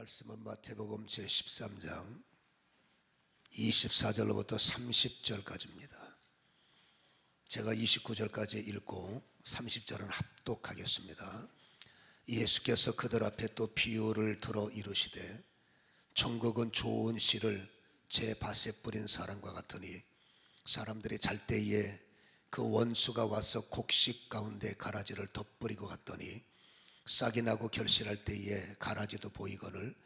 말씀은 마태복음 제13장 24절로부터 30절까지입니다. 제가 29절까지 읽고 30절은 합독하겠습니다. 예수께서 그들 앞에 또 비유를 들어 이르시되 천국은 좋은 씨를 제 밭에 뿌린 사람과 같으니 사람들이 잘 때에 그 원수가 와서 곡식 가운데 가라지를 덧뿌리고 갔더니 싹이 나고 결실할 때에 가라지도 보이거늘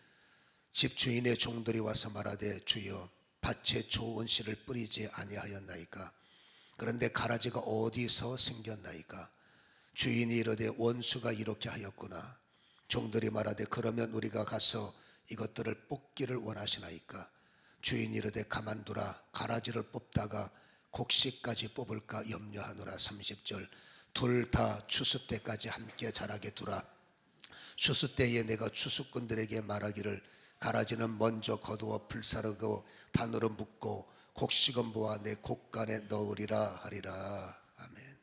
집주인의 종들이 와서 말하되 주여 밭에 좋은 씨를 뿌리지 아니하였나이까? 그런데 가라지가 어디서 생겼나이까? 주인이 이르되 원수가 이렇게 하였구나. 종들이 말하되 그러면 우리가 가서 이것들을 뽑기를 원하시나이까? 주인이 이르되 가만두라. 가라지를 뽑다가 곡식까지 뽑을까 염려하노라. 30절 둘 다 추수 때까지 함께 자라게 두라. 추수 때에 내가 추수꾼들에게 말하기를 가라지는 먼저 거두어 불사르고 단으로 묶고 곡식은 모아 내 곡간에 넣으리라 하리라. 아멘.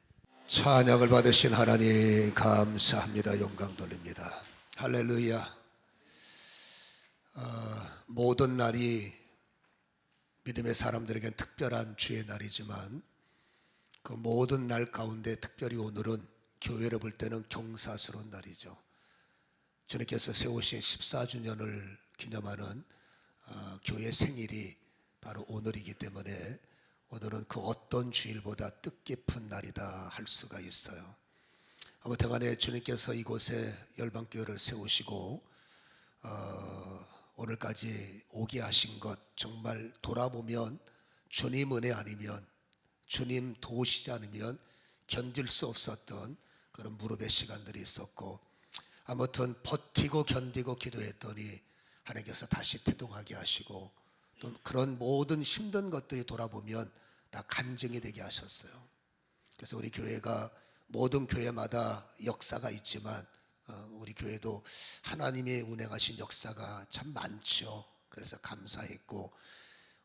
찬양을 받으신 하나님 감사합니다. 영광 돌립니다. 할렐루야. 모든 날이 믿음의 사람들에겐 특별한 주의 날이지만 그 모든 날 가운데 특별히 오늘은 교회를 볼 때는 경사스러운 날이죠. 주님께서 세우신 14주년을 기념하는 교회 생일이 바로 오늘이기 때문에 오늘은 그 어떤 주일보다 뜻깊은 날이다 할 수가 있어요. 아무튼 간에 주님께서 이곳에 열방교회를 세우시고 오늘까지 오게 하신 것 정말 돌아보면 주님 은혜 아니면 주님 도우시지 않으면 견딜 수 없었던 그런 무릎의 시간들이 있었고 아무튼 버티고 견디고 기도했더니 하나님께서 다시 태동하게 하시고 또 그런 모든 힘든 것들이 돌아보면 다 간증이 되게 하셨어요. 그래서 우리 교회가 모든 교회마다 역사가 있지만 우리 교회도 하나님이 운행하신 역사가 참 많죠. 그래서 감사했고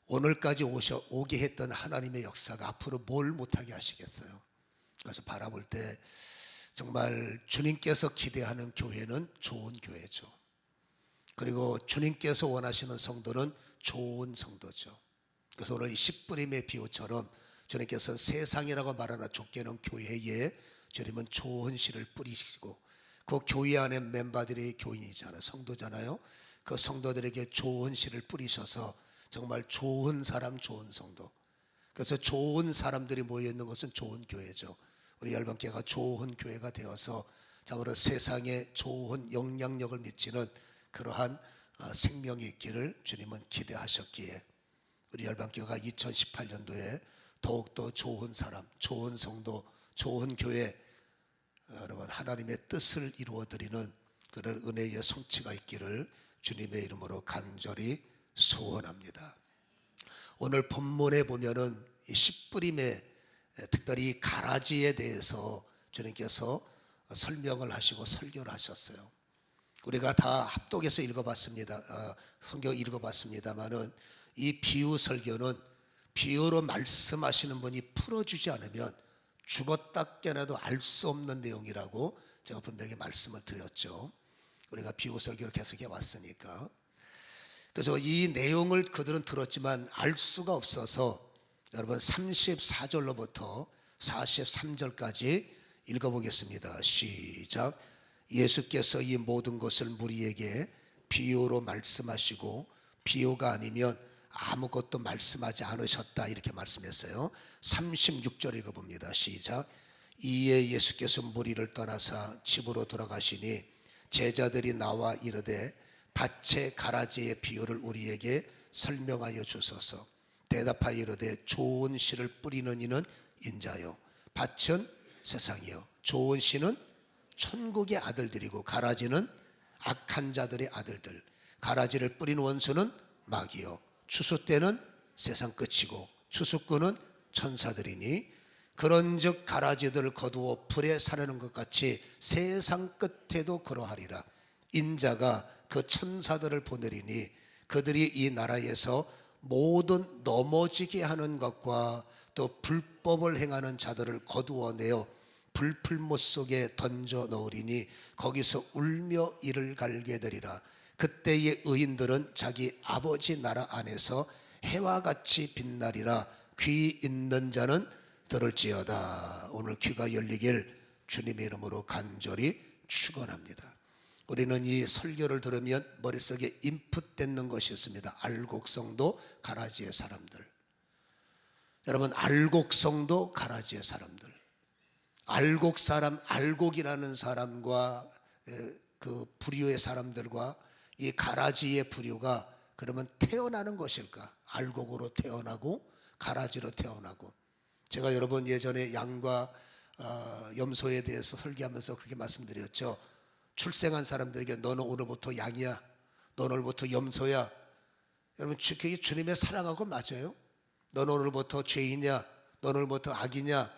오늘까지 오게 했던 하나님의 역사가 앞으로 뭘 못하게 하시겠어요. 그래서 바라볼 때 정말 주님께서 기대하는 교회는 좋은 교회죠. 그리고 주님께서 원하시는 성도는 좋은 성도죠. 그래서 오늘 이 씨뿌림의 비유처럼 주님께서는 세상이라고 말하나 좁게는 교회에 주님은 좋은 씨를 뿌리시고 그 교회 안에 멤버들이 교인이잖아요. 성도잖아요. 그 성도들에게 좋은 씨를 뿌리셔서 정말 좋은 사람 좋은 성도, 그래서 좋은 사람들이 모여있는 것은 좋은 교회죠. 우리 열방교회가 좋은 교회가 되어서 참으로 세상에 좋은 영향력을 미치는 그러한 생명이 있기를 주님은 기대하셨기에 우리 열방교회가 2018년도에 더욱더 좋은 사람, 좋은 성도, 좋은 교회, 여러분 하나님의 뜻을 이루어드리는 그런 은혜의 성취가 있기를 주님의 이름으로 간절히 소원합니다. 오늘 본문에 보면은 이 씨뿌림의 특별히 가라지에 대해서 주님께서 설명을 하시고 설교를 하셨어요. 우리가 다 합독해서 읽어봤습니다. 성경 읽어봤습니다만은 이 비유 설교는 비유로 말씀하시는 분이 풀어주지 않으면 죽었다 깨나도 알 수 없는 내용이라고 제가 분명히 말씀을 드렸죠. 우리가 비유 설교를 계속해 왔으니까. 그래서 이 내용을 그들은 들었지만 알 수가 없어서 여러분 34절로부터 43절까지 읽어보겠습니다. 시작. 예수께서 이 모든 것을 무리에게 비유로 말씀하시고 비유가 아니면 아무것도 말씀하지 않으셨다 이렇게 말씀했어요. 36절 읽어봅니다. 시작. 이에 예수께서 무리를 떠나사 집으로 돌아가시니 제자들이 나와 이르되 밭의 가라지의 비유를 우리에게 설명하여 주소서. 대답하여 이르되 좋은 씨를 뿌리는 이는 인자요 밭은 세상이요 좋은 씨는 천국의 아들들이고 가라지는 악한 자들의 아들들. 가라지를 뿌린 원수는 마귀요 추수 때는 세상 끝이고 추수꾼은 천사들이니 그런즉 가라지들을 거두어 불에 사르는 것 같이 세상 끝에도 그러하리라. 인자가 그 천사들을 보내리니 그들이 이 나라에서 모든 넘어지게 하는 것과 또 불법을 행하는 자들을 거두어내어 불풀못 속에 던져 넣으리니 거기서 울며 이를 갈게 되리라. 그때의 의인들은 자기 아버지 나라 안에서 해와 같이 빛나리라. 귀 있는 자는 들을지어다. 오늘 귀가 열리길 주님의 이름으로 간절히 축원합니다. 우리는 이 설교를 들으면 머릿속에 인풋되는 것이 있습니다. 알곡성도 가라지의 사람들. 여러분, 알곡성도 가라지의 사람들. 알곡 사람, 알곡이라는 사람과 그 부류의 사람들과 이 가라지의 부류가 그러면 태어나는 것일까? 알곡으로 태어나고 가라지로 태어나고. 제가 여러분 예전에 양과 염소에 대해서 설교하면서 그렇게 말씀드렸죠. 출생한 사람들에게 너는 오늘부터 양이야, 너는 오늘부터 염소야. 여러분, 그게 주님의 사랑하고 맞아요? 너는 오늘부터 죄인이야, 너는 오늘부터 악이냐.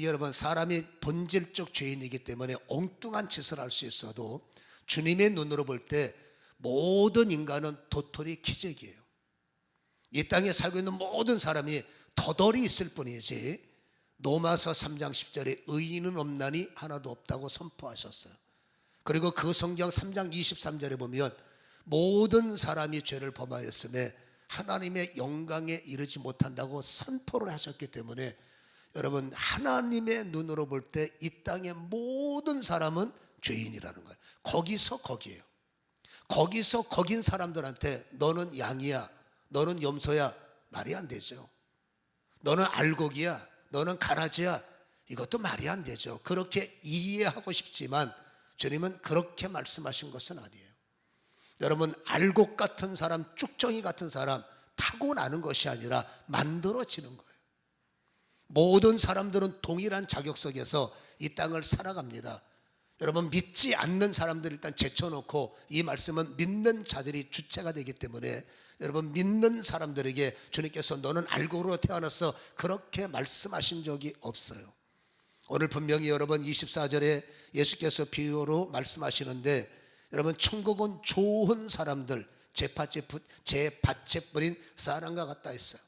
여러분, 사람이 본질적 죄인이기 때문에 엉뚱한 짓을 할 수 있어도 주님의 눈으로 볼 때 모든 인간은 도토리 기적이에요. 이 땅에 살고 있는 모든 사람이 터덜이 있을 뿐이지, 로마서 3장 10절에 의인은 없나니 하나도 없다고 선포하셨어요. 그리고 그 성경 3장 23절에 보면 모든 사람이 죄를 범하였음에 하나님의 영광에 이르지 못한다고 선포를 하셨기 때문에 여러분, 하나님의 눈으로 볼 때 이 땅의 모든 사람은 죄인이라는 거예요. 거기서 거기에요. 거기서 거긴 사람들한테 너는 양이야, 너는 염소야, 말이 안 되죠. 너는 알곡이야, 너는 가라지야, 이것도 말이 안 되죠. 그렇게 이해하고 싶지만 주님은 그렇게 말씀하신 것은 아니에요. 여러분, 알곡 같은 사람, 쭉정이 같은 사람 타고나는 것이 아니라 만들어지는 거예요. 모든 사람들은 동일한 자격 속에서 이 땅을 살아갑니다. 여러분, 믿지 않는 사람들 일단 제쳐놓고 이 말씀은 믿는 자들이 주체가 되기 때문에 여러분, 믿는 사람들에게 주님께서 너는 알곡으로 태어났어 그렇게 말씀하신 적이 없어요. 오늘 분명히 여러분 24절에 예수께서 비유로 말씀하시는데, 여러분, 천국은 좋은 사람들, 제 밭에 뿌린 사람과 같다 했어요.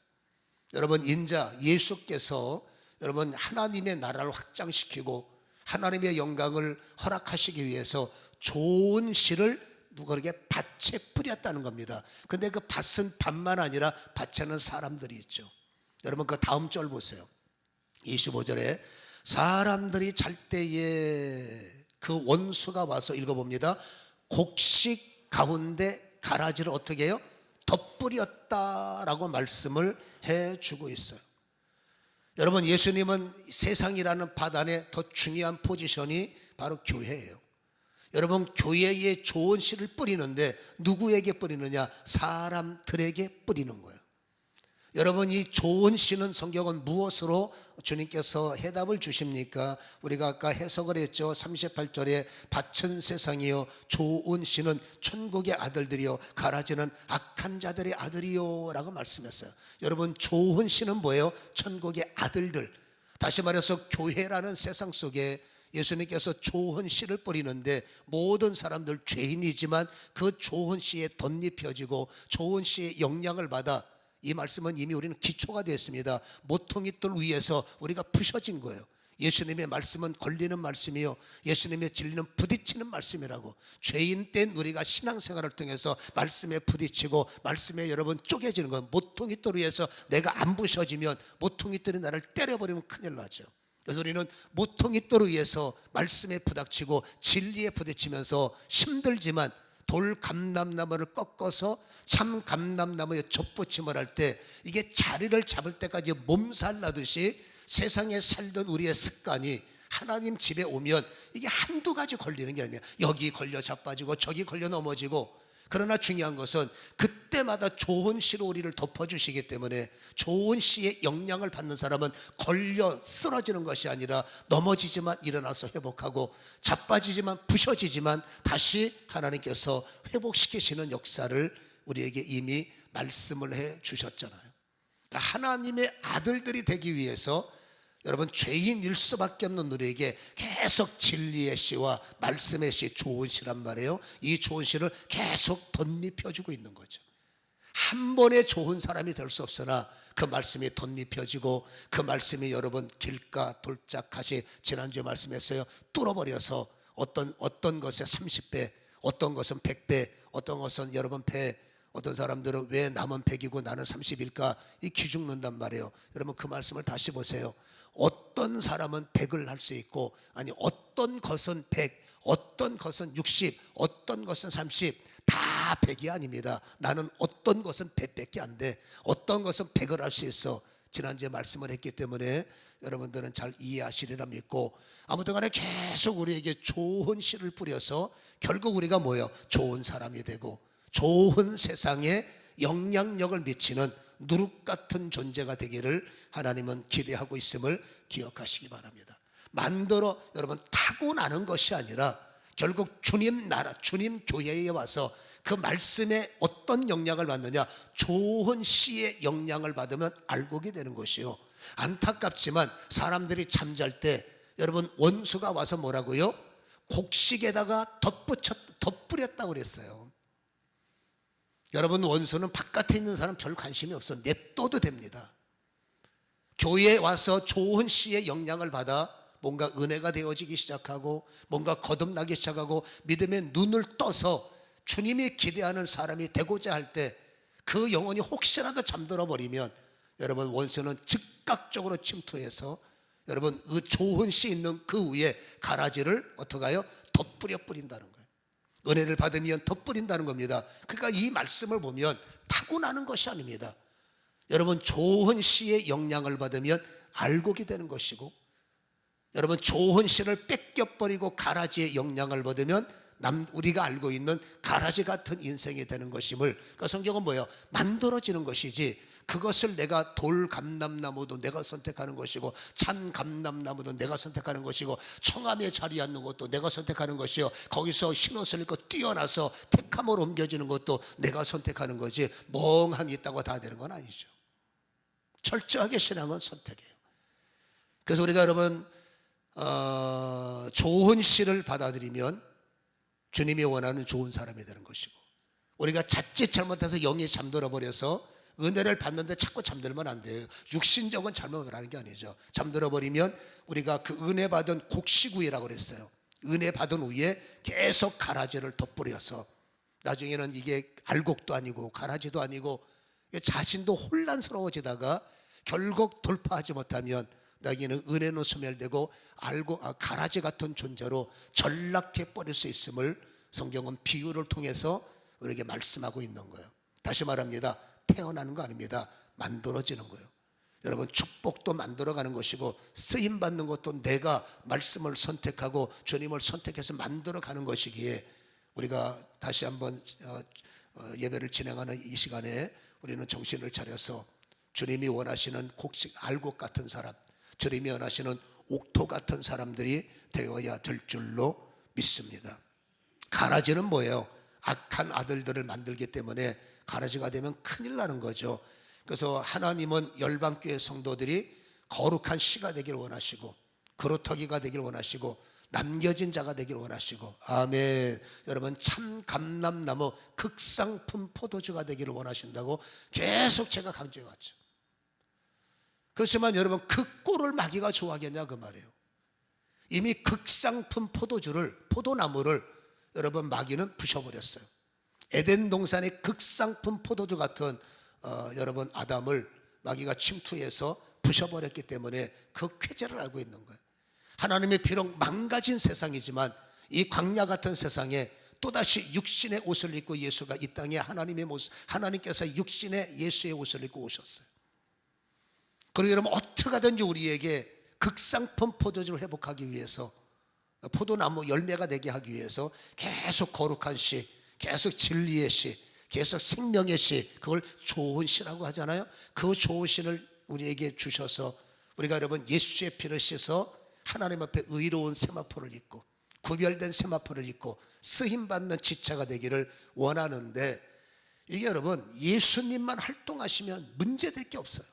여러분, 인자 예수께서 여러분 하나님의 나라를 확장시키고 하나님의 영광을 허락하시기 위해서 좋은 씨를 누구에게 밭에 뿌렸다는 겁니다. 근데 그 밭은 밭만 아니라 밭에는 사람들이 있죠. 여러분, 그 다음 절 보세요. 25절에 사람들이 잘 때에 그 원수가 와서 읽어봅니다. 곡식 가운데 가라지를 어떻게 해요? 덧뿌렸다라고 말씀을 해주고 있어요. 여러분, 예수님은 세상이라는 밭 안에 더 중요한 포지션이 바로 교회예요. 여러분, 교회에 좋은 씨를 뿌리는데 누구에게 뿌리느냐? 사람들에게 뿌리는 거예요. 여러분, 이 좋은 씨는 성경은 무엇으로 주님께서 해답을 주십니까? 우리가 아까 해석을 했죠. 38절에 밭은 세상이요 좋은 씨는 천국의 아들들이요 가라지는 악한 자들의 아들이요 라고 말씀했어요. 여러분, 좋은 씨는 뭐예요? 천국의 아들들. 다시 말해서 교회라는 세상 속에 예수님께서 좋은 씨를 뿌리는데 모든 사람들 죄인이지만 그 좋은 씨에 덧입혀지고 좋은 씨의 영향을 받아, 이 말씀은 이미 우리는 기초가 되었습니다. 모퉁이돌 위에서 우리가 부셔진 거예요. 예수님의 말씀은 걸리는 말씀이요 예수님의 진리는 부딪히는 말씀이라고. 죄인 된 우리가 신앙생활을 통해서 말씀에 부딪히고 말씀에 여러분 쪼개지는 거예요. 모퉁이돌 위에서 내가 안 부셔지면 모퉁이돌이 나를 때려버리면 큰일 나죠. 그래서 우리는 모퉁이돌 위에서 말씀에 부닥치고 진리에 부딪히면서 힘들지만 돌 감람나무를 꺾어서 참 감람나무에 접붙임을 할 때 이게 자리를 잡을 때까지 몸살 나듯이 세상에 살던 우리의 습관이 하나님 집에 오면 이게 한두 가지 걸리는 게 아니에요. 여기 걸려 자빠지고 저기 걸려 넘어지고. 그러나 중요한 것은 그때마다 좋은 씨로 우리를 덮어주시기 때문에 좋은 씨의 영향을 받는 사람은 걸려 쓰러지는 것이 아니라 넘어지지만 일어나서 회복하고 자빠지지만 부셔지지만 다시 하나님께서 회복시키시는 역사를 우리에게 이미 말씀을 해 주셨잖아요. 그러니까 하나님의 아들들이 되기 위해서 여러분 죄인일 수밖에 없는 우리에게 계속 진리의 씨와 말씀의 씨, 좋은 씨란 말이에요. 이 좋은 씨를 계속 덧입혀주고 있는 거죠. 한 번에 좋은 사람이 될 수 없으나 그 말씀이 덧입혀지고 그 말씀이 여러분 길가 돌짝같이 지난주에 말씀했어요. 뚫어버려서 어떤 것에 30배, 어떤 것은 100배, 어떤 것은 여러분 100, 어떤 사람들은 왜 남은 100이고 나는 30일까 이 기죽는단 말이에요. 여러분 그 말씀을 다시 보세요. 어떤 사람은 100을 할 수 있고, 아니 어떤 것은 100, 어떤 것은 60, 어떤 것은 30, 다 100이 아닙니다. 나는 어떤 것은 100밖에 안 돼. 어떤 것은 100을 할 수 있어. 지난주에 말씀을 했기 때문에 여러분들은 잘 이해하시리라 믿고, 아무튼 간에 계속 우리에게 좋은 씨를 뿌려서 결국 우리가 뭐예요? 좋은 사람이 되고 좋은 세상에 영향력을 미치는 누룩 같은 존재가 되기를 하나님은 기대하고 있음을 기억하시기 바랍니다. 여러분 타고나는 것이 아니라 결국 주님 나라, 주님 교회에 와서 그 말씀에 어떤 영향을 받느냐, 좋은 씨의 영향을 받으면 알곡이 되는 것이요. 안타깝지만 사람들이 잠잘 때 여러분 원수가 와서 뭐라고요? 곡식에다가 덧뿌렸다고 그랬어요. 여러분 원수는 바깥에 있는 사람 별 관심이 없어. 냅둬도 됩니다. 교회에 와서 좋은 씨의 영향을 받아 뭔가 은혜가 되어지기 시작하고 뭔가 거듭나기 시작하고 믿음의 눈을 떠서 주님이 기대하는 사람이 되고자 할 때 그 영혼이 혹시라도 잠들어 버리면 여러분 원수는 즉각적으로 침투해서 여러분 그 좋은 씨 있는 그 위에 가라지를 어떻게 해요? 덧뿌려 뿌린다는 거예요. 은혜를 받으면 덧뿌린다는 겁니다. 그러니까 이 말씀을 보면 타고나는 것이 아닙니다. 여러분 좋은 씨의 영향을 받으면 알곡이 되는 것이고, 여러분 좋은 씨를 뺏겨버리고 가라지의 영향을 받으면 우리가 알고 있는 가라지 같은 인생이 되는 것임을, 그러니까 성경은 뭐예요? 만들어지는 것이지 그것을 내가 돌 감람나무도 내가 선택하는 것이고 찬 감람나무도 내가 선택하는 것이고 청암에 자리 앉는 것도 내가 선택하는 것이요, 거기서 흰옷을 입고 뛰어나서 택함으로 옮겨지는 것도 내가 선택하는 거지 멍하니 있다고 다 되는 건 아니죠. 철저하게 신앙은 선택이에요. 그래서 우리가 여러분 좋은 씨를 받아들이면 주님이 원하는 좋은 사람이 되는 것이고, 우리가 자칫 잘못해서 영이 잠들어 버려서 은혜를 받는데 자꾸 잠들면 안 돼요. 육신적인 잘못을 하는 게 아니죠. 잠들어 버리면 우리가 그 은혜 받은 곡식위라고 그랬어요. 은혜 받은 위에 계속 가라지를 덧뿌려서 나중에는 이게 알곡도 아니고 가라지도 아니고 자신도 혼란스러워지다가 결국 돌파하지 못하면 나에게는 은혜는 소멸되고 가라지 같은 존재로 전락해 버릴 수 있음을 성경은 비유를 통해서 우리에게 말씀하고 있는 거예요. 다시 말합니다. 태어나는 거 아닙니다. 만들어지는 거예요. 여러분 축복도 만들어가는 것이고 쓰임받는 것도 내가 말씀을 선택하고 주님을 선택해서 만들어가는 것이기에 우리가 다시 한번 예배를 진행하는 이 시간에 우리는 정신을 차려서 주님이 원하시는 곡식 알곡 같은 사람, 주님이 원하시는 옥토 같은 사람들이 되어야 될 줄로 믿습니다. 가라지는 뭐예요? 악한 아들들을 만들기 때문에 가라지가 되면 큰일 나는 거죠. 그래서 하나님은 열방교회 성도들이 거룩한 씨가 되기를 원하시고 그루터기가 되기를 원하시고 남겨진 자가 되기를 원하시고, 아멘. 여러분 참 감람나무 극상품 포도주가 되기를 원하신다고 계속 제가 강조해 왔죠. 그렇지만 여러분 그 꼴을 마귀가 좋아하겠냐 그 말이에요. 이미 극상품 포도나무를 여러분 마귀는 부셔버렸어요. 에덴 동산의 극상품 포도주 같은 여러분 아담을 마귀가 침투해서 부셔버렸기 때문에 그 쾌재를 알고 있는 거예요. 하나님의 비록 망가진 세상이지만 이 광야 같은 세상에 또다시 육신의 옷을 입고 예수가 이 땅에 하나님께서 육신의 예수의 옷을 입고 오셨어요. 그리고 여러분 어떻게 하든지 우리에게 극상품 포도주를 회복하기 위해서, 포도나무 열매가 되게 하기 위해서 계속 거룩한 씨, 계속 진리의 씨, 계속 생명의 씨, 그걸 좋은 씨라고 하잖아요. 그 좋은 씨를 우리에게 주셔서 우리가 여러분 예수의 피를 씻어 하나님 앞에 의로운 세마포를 입고 구별된 세마포를 입고 쓰임받는 지체가 되기를 원하는데, 이게 여러분 예수님만 활동하시면 문제될 게 없어요.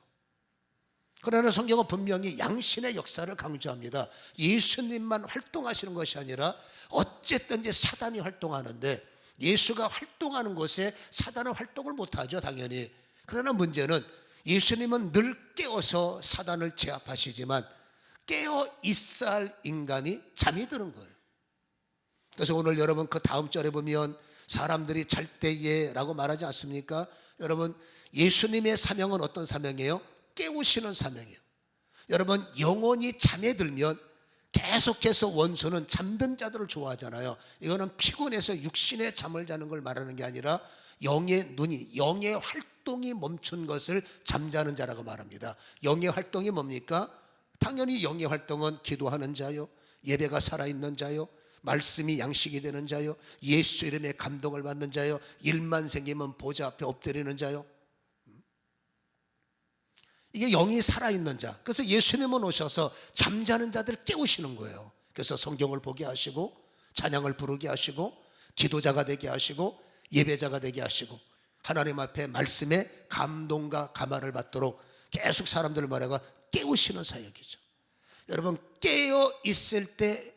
그러나 성경은 분명히 양신의 역사를 강조합니다. 예수님만 활동하시는 것이 아니라 어쨌든지 사단이 활동하는데, 예수가 활동하는 곳에 사단은 활동을 못하죠 당연히. 그러나 문제는 예수님은 늘 깨어서 사단을 제압하시지만 깨어 있어야 할 인간이 잠이 드는 거예요. 그래서 오늘 여러분 그 다음 절에 보면 사람들이 잘 때에 라고 말하지 않습니까? 여러분, 예수님의 사명은 어떤 사명이에요? 깨우시는 사명이에요. 여러분, 영혼이 잠에 들면 계속해서 원수는 잠든 자들을 좋아하잖아요. 이거는 피곤해서 육신의 잠을 자는 걸 말하는 게 아니라 영의 눈이, 영의 활동이 멈춘 것을 잠자는 자라고 말합니다. 영의 활동이 뭡니까? 당연히 영의 활동은 기도하는 자요, 예배가 살아있는 자요, 말씀이 양식이 되는 자요, 예수 이름에 감동을 받는 자요, 일만 생기면 보좌 앞에 엎드리는 자요. 이게 영이 살아있는 자. 그래서 예수님은 오셔서 잠자는 자들을 깨우시는 거예요. 그래서 성경을 보게 하시고, 찬양을 부르게 하시고, 기도자가 되게 하시고, 예배자가 되게 하시고, 하나님 앞에 말씀에 감동과 감화를 받도록 계속 사람들을 말하고 깨우시는 사역이죠. 여러분, 깨어 있을 때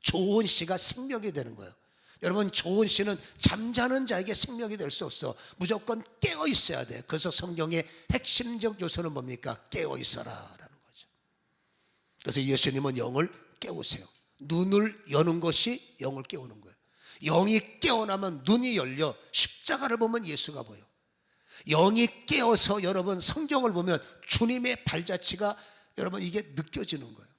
좋은 씨가 생명이 되는 거예요. 여러분, 좋은 씨는 잠자는 자에게 생명이 될 수 없어. 무조건 깨어 있어야 돼. 그래서 성경의 핵심적 요소는 뭡니까? 깨어 있어라 라는 거죠. 그래서 예수님은 영을 깨우세요. 눈을 여는 것이 영을 깨우는 거예요. 영이 깨어나면 눈이 열려 십자가를 보면 예수가 보여. 영이 깨어서 여러분 성경을 보면 주님의 발자취가 여러분 이게 느껴지는 거예요.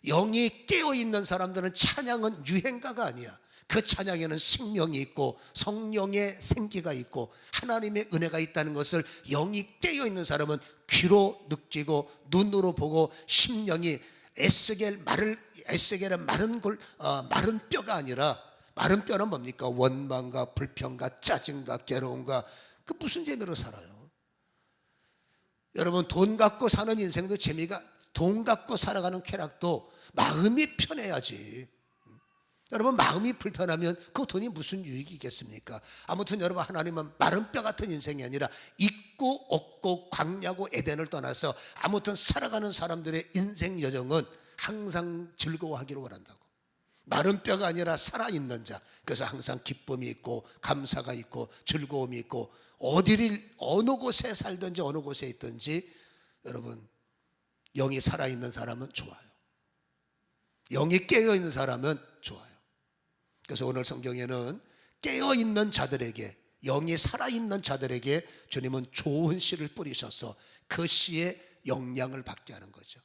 영이 깨어있는 사람들은 찬양은 유행가가 아니야. 그 찬양에는 생명이 있고 성령의 생기가 있고 하나님의 은혜가 있다는 것을 영이 깨어있는 사람은 귀로 느끼고 눈으로 보고 심령이 에스겔은 마른 뼈가 아니라, 마른 뼈는 뭡니까? 원망과 불평과 짜증과 괴로움과 그 무슨 재미로 살아요? 여러분, 돈 갖고 사는 인생도 재미가, 돈 갖고 살아가는 쾌락도 마음이 편해야지. 여러분, 마음이 불편하면 그 돈이 무슨 유익이 있겠습니까? 아무튼 여러분, 하나님은 마른 뼈 같은 인생이 아니라 있고 없고 광야고 에덴을 떠나서 아무튼 살아가는 사람들의 인생 여정은 항상 즐거워하기를 원한다고. 마른 뼈가 아니라 살아있는 자. 그래서 항상 기쁨이 있고 감사가 있고 즐거움이 있고 어느 곳에 살든지 어느 곳에 있든지 여러분, 영이 살아있는 사람은 좋아요. 영이 깨어있는 사람은 좋아요. 그래서 오늘 성경에는 깨어있는 자들에게, 영이 살아있는 자들에게 주님은 좋은 씨를 뿌리셔서 그 씨의 영향을 받게 하는 거죠.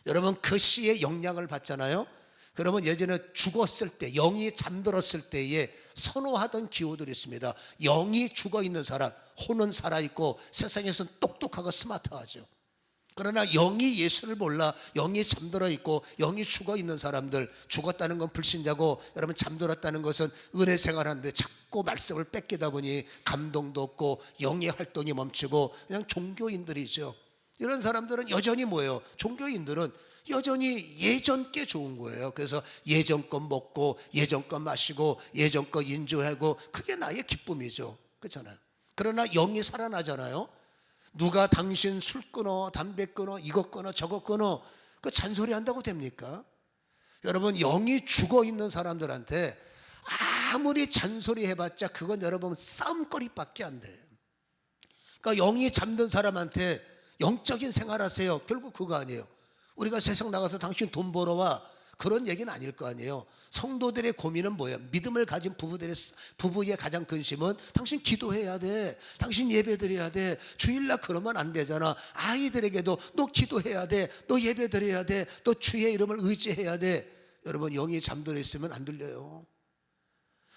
여러분, 그 씨의 영향을 받잖아요. 그러면 예전에 죽었을 때, 영이 잠들었을 때에 선호하던 기호들이 있습니다. 영이 죽어있는 사람, 혼은 살아있고 세상에서는 똑똑하고 스마트하죠. 그러나 영이 예수를 몰라 영이 잠들어 있고 영이 죽어 있는 사람들, 죽었다는 건 불신자고 여러분 잠들었다는 것은 은혜 생활하는데 자꾸 말씀을 뺏기다 보니 감동도 없고 영의 활동이 멈추고 그냥 종교인들이죠. 이런 사람들은 여전히 뭐예요? 종교인들은 여전히 예전 게 좋은 거예요. 그래서 예전 것 먹고 예전 것 마시고 예전 것 인조하고 그게 나의 기쁨이죠. 그렇잖아요. 그러나 영이 살아나잖아요. 누가 당신 술 끊어, 담배 끊어, 이것 끊어, 저것 끊어, 그 잔소리 한다고 됩니까? 여러분, 영이 죽어 있는 사람들한테 아무리 잔소리 해봤자 그건 여러분 싸움거리밖에 안 돼. 그러니까 영이 잠든 사람한테 영적인 생활하세요, 결국 그거 아니에요. 우리가 세상 나가서 당신 돈 벌어와, 그런 얘기는 아닐 거 아니에요. 성도들의 고민은 뭐예요? 믿음을 가진 부부의 가장 근심은 당신 기도해야 돼, 당신 예배드려야 돼, 주일날 그러면 안 되잖아. 아이들에게도 너 기도해야 돼, 너 예배드려야 돼, 너 주의 이름을 의지해야 돼. 여러분, 영이 잠들어 있으면 안 들려요.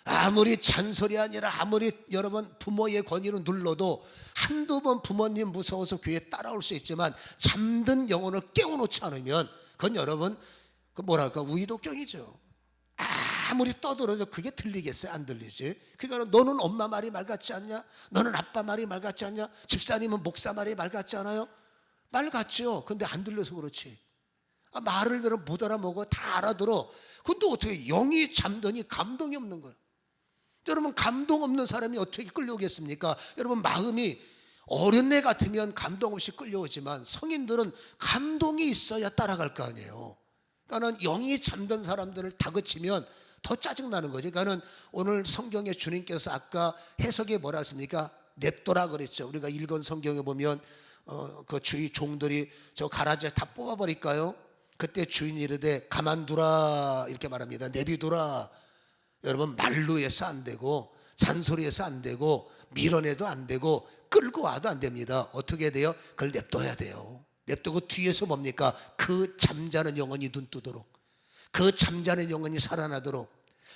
아무리 잔소리 아니라 아무리 여러분 부모의 권위로 눌러도 한두 번 부모님 무서워서 교회에 따라올 수 있지만 잠든 영혼을 깨워놓지 않으면 그건 여러분 그 뭐랄까 우이독경이죠. 아무리 떠들어도 그게 들리겠어요? 안 들리지. 그러니까 너는 엄마 말이 말 같지 않냐? 너는 아빠 말이 말 같지 않냐? 집사님은 목사 말이 말 같지 않아요? 말 같죠. 근데 안 들려서 그렇지. 말을 들어 못 알아먹어. 다 알아들어. 근데 어떻게 영이 잠드니 감동이 없는 거예요. 여러분, 감동 없는 사람이 어떻게 끌려오겠습니까? 여러분, 마음이 어린애 같으면 감동 없이 끌려오지만 성인들은 감동이 있어야 따라갈 거 아니에요. 그러니까 영이 잠든 사람들을 다그치면 더 짜증나는 거죠. 그러니까 오늘 성경에 주님께서 아까 해석에 뭐라 했습니까? 냅둬라 그랬죠. 우리가 읽은 성경에 보면 그 주의 종들이 저 가라지 다 뽑아버릴까요? 그때 주인이 이르되 가만두라 이렇게 말합니다. 내비두라. 여러분, 말로 해서 안 되고 잔소리해서 안 되고 밀어내도 안 되고 끌고 와도 안 됩니다. 어떻게 돼요? 그걸 냅둬야 돼요. 냅두고 뒤에서 뭡니까? 그 잠자는 영혼이 눈 뜨도록, 그 잠자는 영혼이 살아나도록,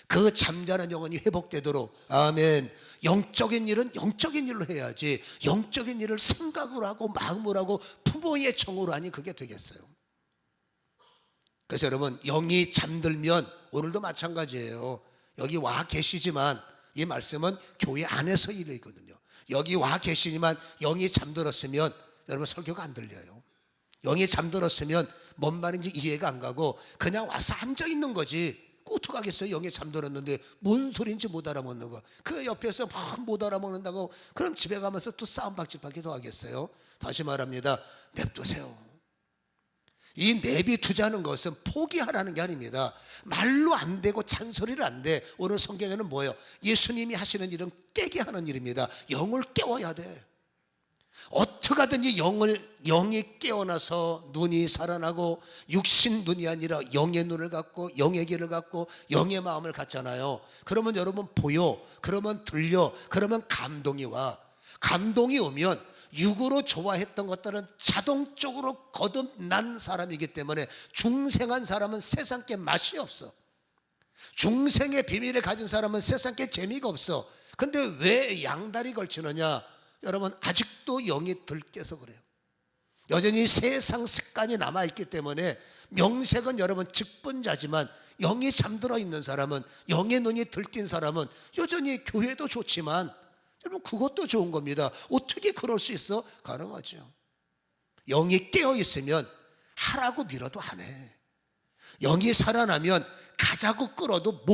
그 잠자는 영혼이 회복되도록. 아멘. 영적인 일은 영적인 일로 해야지, 영적인 일을 생각으로 하고 마음으로 하고 부모의 정으로 하니 그게 되겠어요? 그래서 여러분, 영이 잠들면, 오늘도 마찬가지예요. 여기 와 계시지만 이 말씀은 교회 안에서 일이거든요. 여기 와 계시지만 영이 잠들었으면 여러분 설교가 안 들려요. 영이 잠들었으면 뭔 말인지 이해가 안 가고 그냥 와서 앉아있는 거지. 어떡하겠어요? 영이 잠들었는데 뭔 소리인지 못 알아먹는 거. 그 옆에서 막 못 알아먹는다고 그럼 집에 가면서 또 싸움박질하기도 하겠어요? 다시 말합니다. 냅두세요. 이 내비두자는 것은 포기하라는 게 아닙니다. 말로 안 되고 잔소리를 안 돼. 오늘 성경에는 뭐예요? 예수님이 하시는 일은 깨게 하는 일입니다. 영을 깨워야 돼. 어떻게 하든지 영이 깨어나서 눈이 살아나고, 육신 눈이 아니라 영의 눈을 갖고 영의 길을 갖고 영의 마음을 갖잖아요. 그러면 여러분 보여, 그러면 들려, 그러면 감동이 와. 감동이 오면 육으로 좋아했던 것들은 자동적으로 거듭난 사람이기 때문에, 중생한 사람은 세상 게 맛이 없어. 중생의 비밀을 가진 사람은 세상 게 재미가 없어. 근데 왜 양다리 걸치느냐? 여러분, 아직도 영이 덜 깨서 그래요. 여전히 세상 습관이 남아있기 때문에. 명색은 여러분 직분자지만 영이 잠들어 있는 사람은, 영의 눈이 들뜬 사람은 여전히 교회도 좋지만 여러분 그것도 좋은 겁니다. 어떻게 그럴 수 있어? 가능하죠. 영이 깨어 있으면 하라고 밀어도 안 해. 영이 살아나면 가자고 끌어도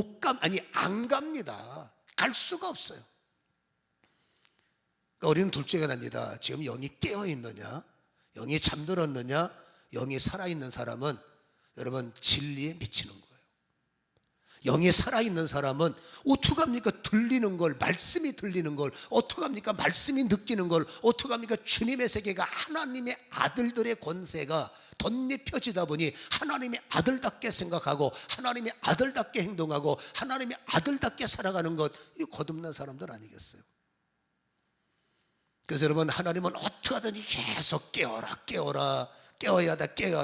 안 갑니다. 갈 수가 없어요. 그러니까 우리는 둘째가 납니다. 지금 영이 깨어 있느냐, 영이 잠들었느냐, 영이 살아있는 사람은 여러분 진리에 미치는 거예요. 영이 살아있는 사람은 어떡합니까? 들리는 걸, 말씀이 들리는 걸 어떡합니까? 말씀이 느끼는 걸 어떡합니까? 주님의 세계가, 하나님의 아들들의 권세가 덧입혀지다 보니 하나님의 아들답게 생각하고 하나님의 아들답게 행동하고 하나님의 아들답게 살아가는 것, 이 거듭난 사람들 아니겠어요? 그래서 여러분, 하나님은 어떻게 하든지 계속 깨워야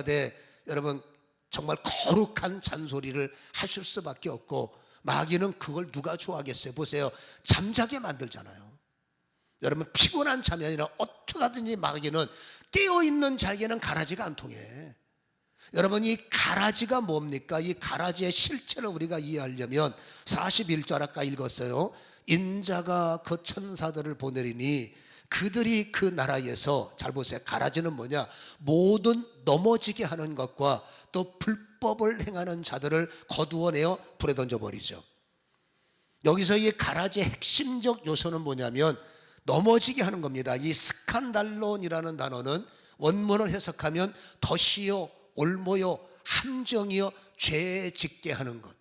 돼. 여러분, 정말 거룩한 잔소리를 하실 수밖에 없고, 마귀는 그걸 누가 좋아하겠어요? 보세요. 잠자게 만들잖아요. 여러분, 피곤한 잠이 아니라 어떻게 하든지 마귀는 깨어있는 자에게는 가라지가 안 통해. 여러분, 이 가라지가 뭡니까? 이 가라지의 실체를 우리가 이해하려면 41절 아까 읽었어요. 인자가 그 천사들을 보내리니 그들이 그 나라에서, 잘 보세요. 가라지는 뭐냐? 모든 넘어지게 하는 것과 또 불법을 행하는 자들을 거두어내어 불에 던져버리죠. 여기서 이 가라지의 핵심적 요소는 뭐냐면 넘어지게 하는 겁니다. 이 스칸달론이라는 단어는 원문을 해석하면 덫이요, 올모요, 함정이요, 죄 짓게 하는 것.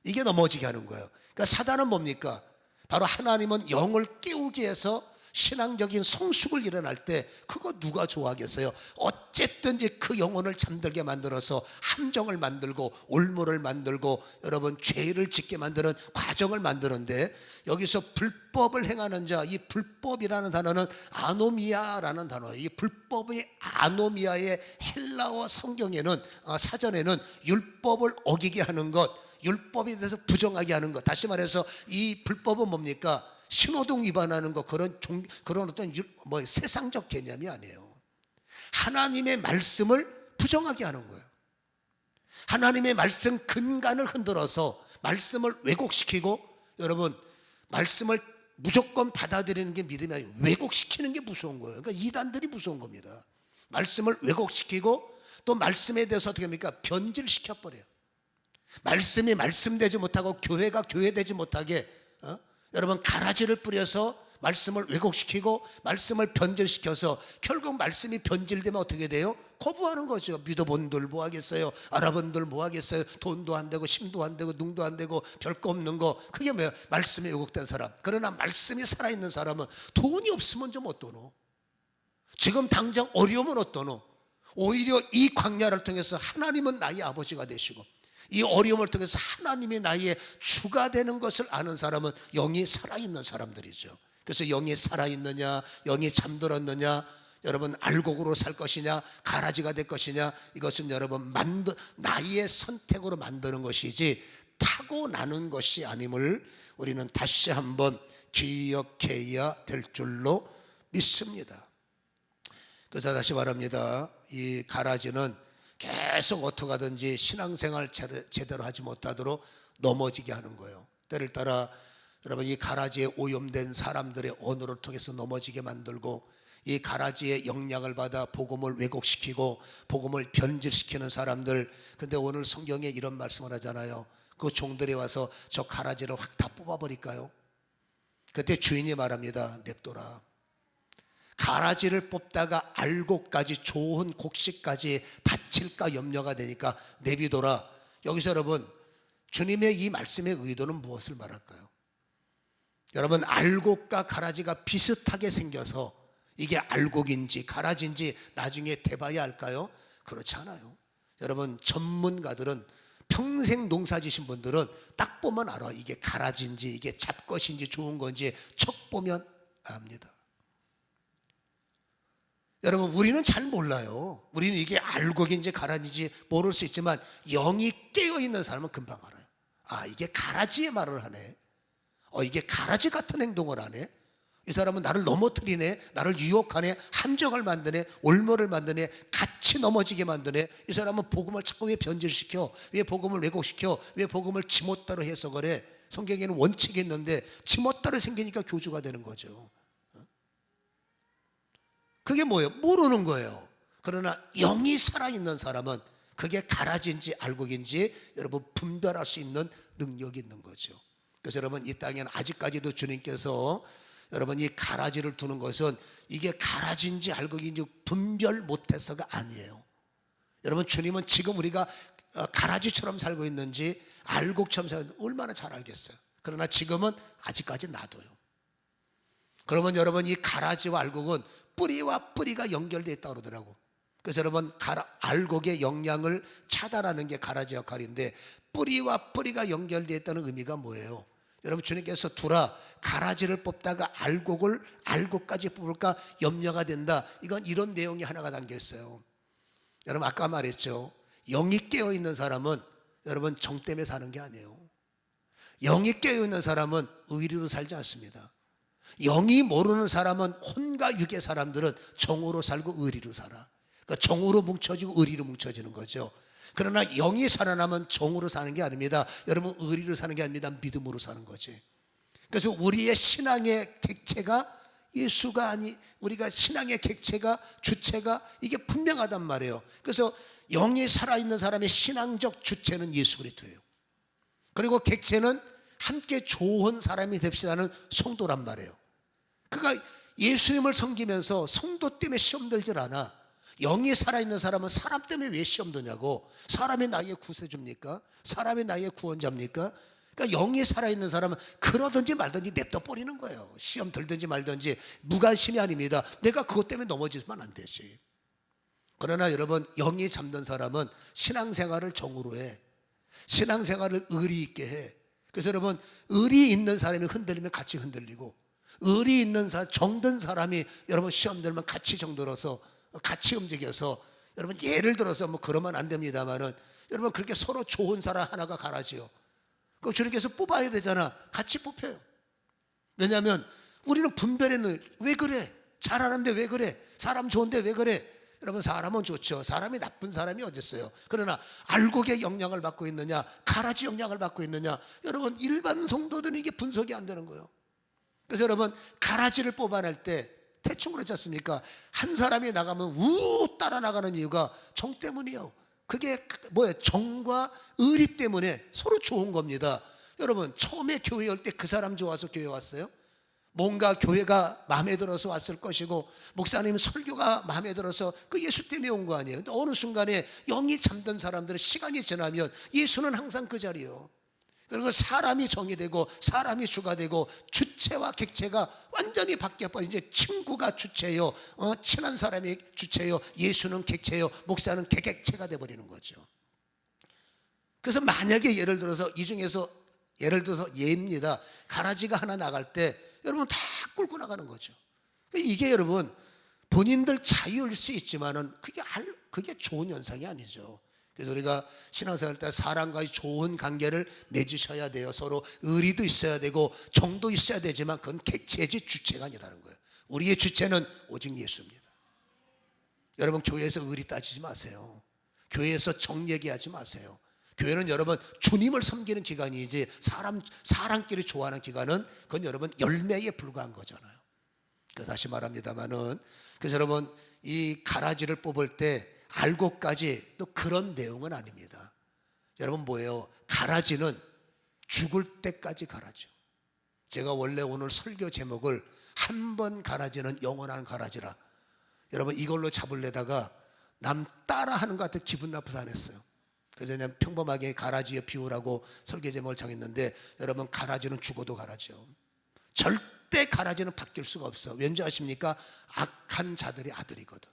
이게 넘어지게 하는 거예요. 그러니까 사단은 뭡니까? 바로 하나님은 영을 깨우기 위해서 신앙적인 성숙을 일어날 때 그거 누가 좋아하겠어요? 어쨌든지 그 영혼을 잠들게 만들어서 함정을 만들고 올무를 만들고 여러분 죄를 짓게 만드는 과정을 만드는데, 여기서 불법을 행하는 자, 이 불법이라는 단어는 아노미아라는 단어예요. 이 불법의 아노미아의 헬라어 성경에는, 사전에는 율법을 어기게 하는 것, 율법에 대해서 부정하게 하는 것. 다시 말해서 이 불법은 뭡니까? 신호등 위반하는 것, 그런 어떤 세상적 개념이 아니에요. 하나님의 말씀을 부정하게 하는 거예요. 하나님의 말씀 근간을 흔들어서 말씀을 왜곡시키고, 여러분 말씀을 무조건 받아들이는 게 믿음이 아니고 왜곡시키는 게 무서운 거예요. 그러니까 이단들이 무서운 겁니다. 말씀을 왜곡시키고 또 말씀에 대해서 어떻게 합니까? 변질시켜버려요. 말씀이 말씀되지 못하고 교회가 교회되지 못하게 여러분 가라지를 뿌려서 말씀을 왜곡시키고 말씀을 변질시켜서 결국 말씀이 변질되면 어떻게 돼요? 거부하는 거죠. 믿어본들 뭐 하겠어요? 알아본들 뭐 하겠어요? 돈도 안 되고 심도 안 되고 능도 안 되고 별거 없는 거, 그게 뭐예요? 말씀이 왜곡된 사람. 그러나 말씀이 살아있는 사람은 돈이 없으면 좀 어떠노? 지금 당장 어려우면 어떠노? 오히려 이 광야를 통해서 하나님은 나의 아버지가 되시고 이 어려움을 통해서 하나님이 나의 주가 되는 것을 아는 사람은 영이 살아있는 사람들이죠. 그래서 영이 살아있느냐, 영이 잠들었느냐, 여러분 알곡으로 살 것이냐, 가라지가 될 것이냐, 이것은 여러분 나의 선택으로 만드는 것이지 타고나는 것이 아님을 우리는 다시 한번 기억해야 될 줄로 믿습니다. 그래서 다시 말합니다. 이 가라지는 계속 어떻게 하든지 신앙생활 제대로 하지 못하도록 넘어지게 하는 거예요. 때를 따라 여러분 이 가라지에 오염된 사람들의 언어를 통해서 넘어지게 만들고, 이 가라지의 영향을 받아 복음을 왜곡시키고 복음을 변질시키는 사람들. 근데 오늘 성경에 이런 말씀을 하잖아요. 그 종들이 와서 저 가라지를 확 다 뽑아버릴까요? 그때 주인이 말합니다. 냅둬라. 가라지를 뽑다가 알곡까지, 좋은 곡식까지 다칠까 염려가 되니까 내비둬라. 여기서 여러분 주님의 이 말씀의 의도는 무엇을 말할까요? 여러분 알곡과 가라지가 비슷하게 생겨서 이게 알곡인지 가라지인지 나중에 대봐야 할까요? 그렇지 않아요. 여러분 전문가들은, 평생 농사 지신 분들은 딱 보면 알아. 이게 가라지인지 이게 잡것인지 좋은 건지 척 보면 압니다. 여러분 우리는 잘 몰라요. 우리는 이게 알곡인지 가라지인지 모를 수 있지만 영이 깨어있는 사람은 금방 알아요. 아, 이게 가라지의 말을 하네. 이게 가라지 같은 행동을 하네. 이 사람은 나를 넘어뜨리네, 나를 유혹하네, 함정을 만드네, 올무를 만드네, 같이 넘어지게 만드네. 이 사람은 복음을 자꾸 왜 변질시켜? 왜 복음을 왜곡시켜? 왜 복음을 지멋대로 해석을 해? 성경에는 원칙이 있는데 지멋대로 생기니까 교주가 되는 거죠. 그게 뭐예요? 모르는 거예요. 그러나 영이 살아있는 사람은 그게 가라지인지 알곡인지 여러분 분별할 수 있는 능력이 있는 거죠. 그래서 여러분 이 땅에는 아직까지도 주님께서 여러분 이 가라지를 두는 것은 이게 가라지인지 알곡인지 분별 못해서가 아니에요. 여러분 주님은 지금 우리가 가라지처럼 살고 있는지 알곡처럼 살고 있는지 얼마나 잘 알겠어요. 그러나 지금은 아직까지 놔둬요. 그러면 여러분 이 가라지와 알곡은 뿌리와 뿌리가 연결되어 있다고 그러더라고. 그래서 여러분 알곡의 영향을 차단하는 게 가라지 역할인데, 뿌리와 뿌리가 연결되어 있다는 의미가 뭐예요? 여러분 주님께서 두라, 가라지를 뽑다가 알곡까지 뽑을까 염려가 된다. 이건 이런 내용이 하나가 담겨 있어요. 여러분 아까 말했죠. 영이 깨어있는 사람은 여러분 정 때문에 사는 게 아니에요. 영이 깨어있는 사람은 의리로 살지 않습니다. 영이 모르는 사람은, 혼과 육의 사람들은 정으로 살고 의리로 살아. 그러니까 정으로 뭉쳐지고 의리로 뭉쳐지는 거죠. 그러나 영이 살아나면 정으로 사는 게 아닙니다. 여러분 의리로 사는 게 아닙니다. 믿음으로 사는 거지. 그래서 우리의 신앙의 객체가 예수가 우리가 신앙의 객체가, 주체가 이게 분명하단 말이에요. 그래서 영이 살아있는 사람의 신앙적 주체는 예수 그리스도예요. 그리고 객체는 함께 좋은 사람이 됩시다는 성도란 말이에요. 그러니까 예수님을 섬기면서 성도 때문에 시험 들질 않아. 영이 살아있는 사람은 사람 때문에 왜 시험 드냐고. 사람이 나의 구세주입니까? 사람이 나의 구원자입니까? 그러니까 영이 살아있는 사람은 그러든지 말든지 냅둬 버리는 거예요. 시험 들든지 말든지 무관심이 아닙니다. 내가 그것 때문에 넘어지면 안 되지. 그러나 여러분 영이 잠든 사람은 신앙생활을 정으로 해. 신앙생활을 의리 있게 해. 그래서 여러분 의리 있는 사람이 흔들리면 같이 흔들리고, 의리 있는 사람, 정든 사람이 여러분 시험 들면 같이 정들어서 같이 움직여서, 여러분 예를 들어서 뭐 그러면 안 됩니다만은 여러분 그렇게 서로 좋은 사람 하나가 가라지요. 그럼 주님께서 뽑아야 되잖아. 같이 뽑혀요. 왜냐하면 우리는 분별했는, 왜 그래? 잘하는데 왜 그래? 사람 좋은데 왜 그래? 여러분 사람은 좋죠. 사람이 나쁜 사람이 어디 있어요? 그러나 알곡의 영향을 받고 있느냐, 가라지 영향을 받고 있느냐, 여러분 일반 성도들은 이게 분석이 안 되는 거예요. 그래서 여러분 가라지를 뽑아낼 때 대충 그렇지 않습니까? 한 사람이 나가면 우 따라 나가는 이유가 정 때문이에요. 그게 뭐예요? 정과 의리 때문에 서로 좋은 겁니다. 여러분 처음에 교회 올 때 그 사람 좋아서 교회 왔어요? 뭔가 교회가 마음에 들어서 왔을 것이고, 목사님 설교가 마음에 들어서 그 예수 때문에 온 거 아니에요. 근데 어느 순간에 영이 잠든 사람들은 시간이 지나면 예수는 항상 그 자리예요. 그리고 사람이 정이 되고 사람이 주가 되고 주체와 객체가 완전히 바뀌어버려. 이제 친구가 주체요, 친한 사람이 주체요, 예수는 객체요, 목사는 객체가 돼버리는 거죠. 그래서 만약에 예를 들어서 이 중에서 예를 들어서 예입니다. 가라지가 하나 나갈 때 여러분 다 끌고 나가는 거죠. 이게 여러분 본인들 자유일 수 있지만은 그게 좋은 현상이 아니죠. 그래서 우리가 신앙생활 때 사람과의 좋은 관계를 맺으셔야 돼요. 서로 의리도 있어야 되고 정도 있어야 되지만 그건 객체지 주체가 아니라는 거예요. 우리의 주체는 오직 예수입니다. 여러분 교회에서 의리 따지지 마세요. 교회에서 정 얘기하지 마세요. 교회는 여러분 주님을 섬기는 기관이지 사람끼리 좋아하는 기관은 그건 여러분 열매에 불과한 거잖아요. 그래서 다시 말합니다만은 그래서 여러분 이 가라지를 뽑을 때 알고까지 또 그런 내용은 아닙니다. 여러분 뭐예요? 가라지는 죽을 때까지 가라죠. 제가 원래 오늘 설교 제목을 한 번 가라지는 영원한 가라지라, 여러분 이걸로 잡으려다가 남 따라하는 것 같아 기분 나빠서 안 했어요. 그래서 그냥 평범하게 가라지에 비우라고 설교 제목을 정했는데 여러분 가라지는 죽어도 가라지요. 절대 가라지는 바뀔 수가 없어. 왠지 아십니까? 악한 자들의 아들이거든.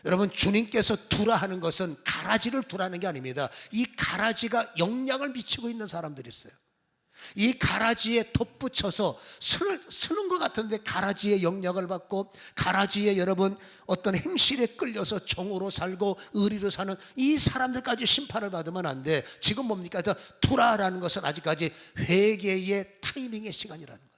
여러분 주님께서 두라 하는 것은 가라지를 두라는 게 아닙니다. 이 가라지가 영향을 미치고 있는 사람들이 있어요. 이 가라지에 덧붙여서 쓰는 것 같은데 가라지의 영향을 받고 가라지에 여러분 어떤 행실에 끌려서 정으로 살고 의리로 사는 이 사람들까지 심판을 받으면 안 돼. 지금 뭡니까? 두라라는 것은 아직까지 회개의 타이밍의 시간이라는 거예요.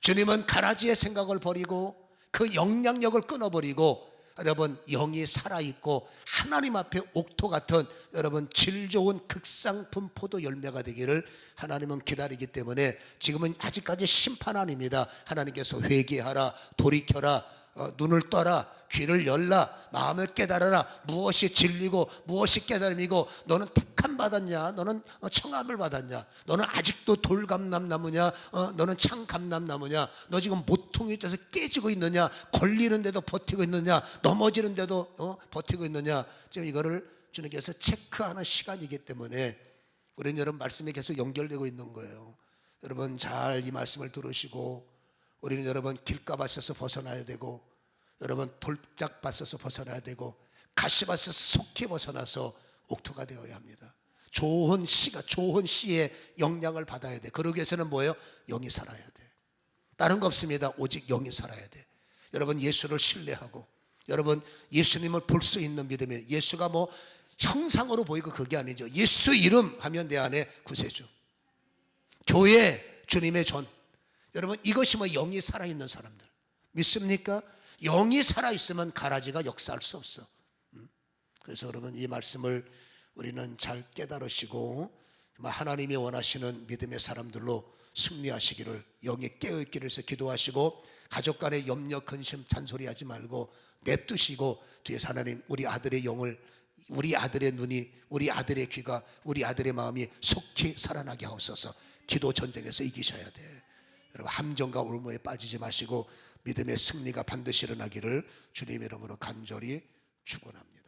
주님은 가라지의 생각을 버리고 그 영향력을 끊어버리고 여러분 영이 살아있고 하나님 앞에 옥토 같은 여러분 질 좋은 극상품 포도 열매가 되기를 하나님은 기다리기 때문에 지금은 아직까지 심판 아닙니다. 하나님께서 회개하라, 돌이켜라, 눈을 떠라, 귀를 열라, 마음을 깨달아라. 무엇이 진리고 무엇이 깨달음이고 너는 택함 받았냐, 너는 청함을 받았냐, 너는 아직도 돌감람나무냐, 너는 창감람나무냐, 너 지금 모퉁이 쪄서 깨지고 있느냐, 걸리는데도 버티고 있느냐, 넘어지는데도 버티고 있느냐. 지금 이거를 주님께서 체크하는 시간이기 때문에 우리는 여러분 말씀에 계속 연결되고 있는 거예요. 여러분 잘 이 말씀을 들으시고 우리는 여러분 길가밭에서 벗어나야 되고 여러분 돌짝밭에서 벗어나야 되고 가시밭에서 속히 벗어나서 옥토가 되어야 합니다. 좋은 씨의 영향을 받아야 돼. 그러기 위해서는 뭐예요? 영이 살아야 돼. 다른 거 없습니다. 오직 영이 살아야 돼. 여러분 예수를 신뢰하고 여러분 예수님을 볼 수 있는 믿음이, 예수가 뭐 형상으로 보이고 그게 아니죠. 예수 이름 하면 내 안에 구세주, 교회, 주님의 전, 여러분 이것이 뭐 영이 살아있는 사람들 믿습니까? 영이 살아있으면 가라지가 역사할 수 없어. 그래서 여러분 이 말씀을 우리는 잘 깨달으시고 하나님이 원하시는 믿음의 사람들로 승리하시기를, 영이 깨어있기를 해서 기도하시고 가족 간의 염려 근심 잔소리하지 말고 냅두시고 뒤에서 하나님 우리 아들의 영을, 우리 아들의 눈이, 우리 아들의 귀가, 우리 아들의 마음이 속히 살아나게 하옵소서. 기도 전쟁에서 이기셔야 돼. 여러분 함정과 올무에 빠지지 마시고 믿음의 승리가 반드시 일어나기를 주님의 이름으로 간절히 축원합니다.